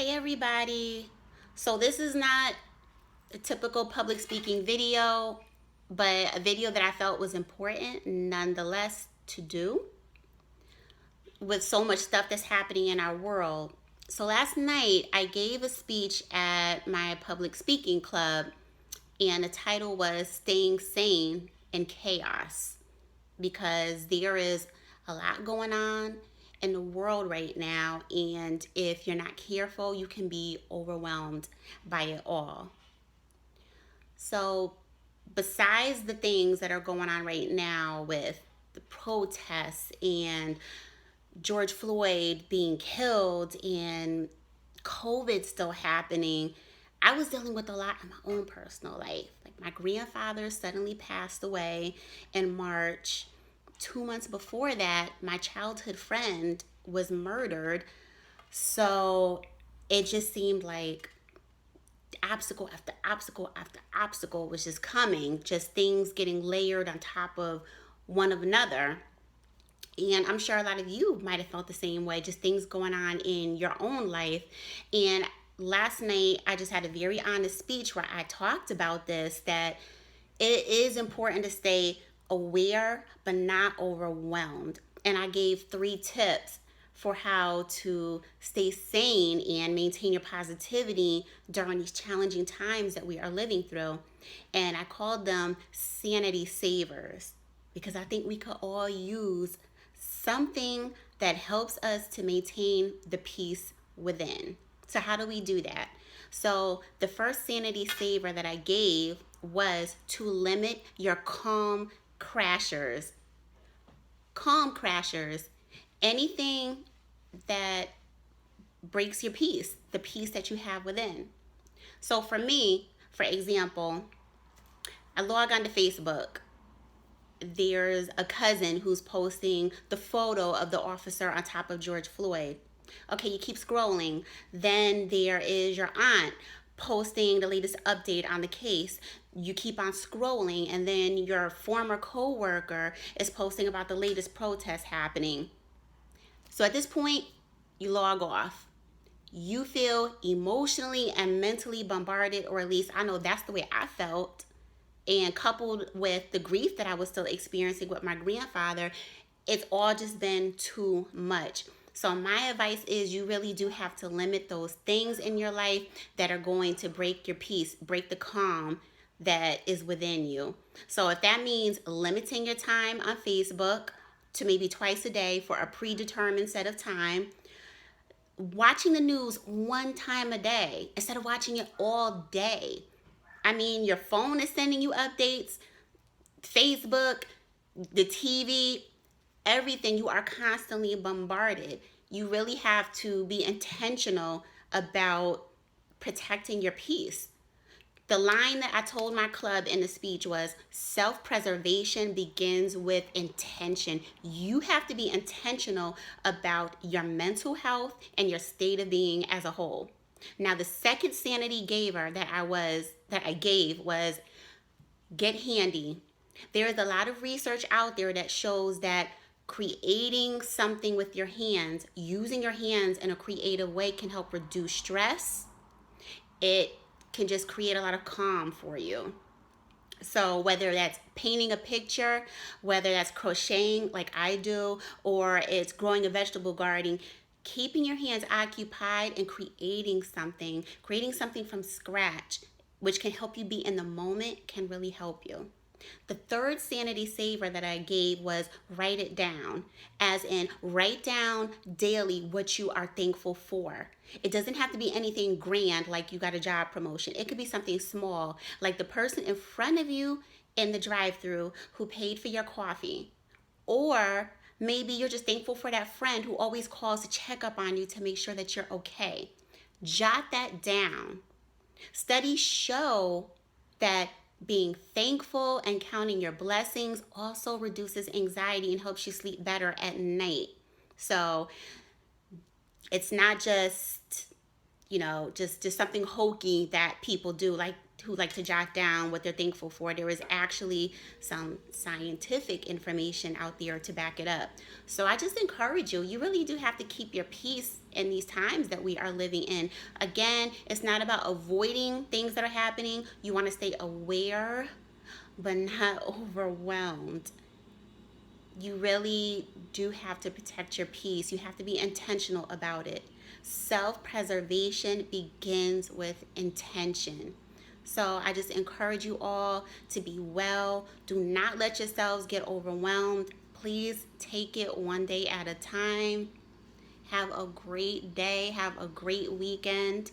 Hey everybody. So this is not a typical public speaking video, but a video that I felt was important nonetheless to do with so much stuff that's happening in our world. So last night I gave a speech at my public speaking club, and the title was Staying Sane in Chaos, because there is a lot going on in the world right now, and if you're not careful, you can be overwhelmed by it all. So, besides the things that are going on right now with the protests and George Floyd being killed and COVID still happening, I was dealing with a lot in my own personal life. Like, my grandfather suddenly passed away in March. 2 months before that, my childhood friend was murdered. So it just seemed like obstacle after obstacle after obstacle was just coming, just things getting layered on top of one of another. And I'm sure a lot of you might have felt the same way, just things going on in your own life. And last night, I just had a very honest speech where I talked about this, that it is important to stay aware but not overwhelmed. And I gave 3 tips for how to stay sane and maintain your positivity during these challenging times that we are living through. And I called them Sanity Savers, because I think we could all use something that helps us to maintain the peace within. So, how do we do that? So, the first sanity saver that I gave was to limit your calm crashers. Calm crashers. Anything that breaks your peace, the peace that you have within. So, for me, for example, I log onto Facebook. There's a cousin who's posting the photo of the officer on top of George Floyd. Okay, you keep scrolling. Then there is your aunt posting the latest update on the case. You keep on scrolling, and then your former coworker is posting about the latest protest happening. So at this point, you log off. You feel emotionally and mentally bombarded, or at least I know that's the way I felt. And coupled with the grief that I was still experiencing with my grandfather, it's all just been too much. So my advice is, you really do have to limit those things in your life that are going to break your peace, break the calm that is within you. So if that means limiting your time on Facebook to maybe twice a day for a predetermined set of time, watching the news one time a day instead of watching it all day. I mean, your phone is sending you updates, Facebook, the TV, everything. You are constantly bombarded. You really have to be intentional about protecting your peace. The line that I told my club in the speech was, self-preservation begins with intention. You have to be intentional about your mental health and your state of being as a whole. Now, the second sanity giver that I gave was, get handy. There is a lot of research out there that shows that creating something with your hands, using your hands in a creative way, can help reduce stress. It can just create a lot of calm for you. So whether that's painting a picture, whether that's crocheting like I do, or it's growing a vegetable garden, keeping your hands occupied and creating something from scratch, which can help you be in the moment, can really help you. The third sanity saver that I gave was, write it down, as in write down daily what you are thankful for. It doesn't have to be anything grand like you got a job promotion. It could be something small, like the person in front of you in the drive-thru who paid for your coffee. Or maybe you're just thankful for that friend who always calls to check up on you to make sure that you're okay. Jot that down. Studies show that being thankful and counting your blessings also reduces anxiety and helps you sleep better at night. So it's not just, just something hokey that people do. Like, who like to jot down what they're thankful for. There is actually some scientific information out there to back it up. So I just encourage you, you really do have to keep your peace in these times that we are living in. Again, it's not about avoiding things that are happening. You want to stay aware, but not overwhelmed. You really do have to protect your peace. You have to be intentional about it. Self-preservation begins with intention. So I just encourage you all to be well. Do not let yourselves get overwhelmed. Please take it one day at a time. Have a great day. Have a great weekend.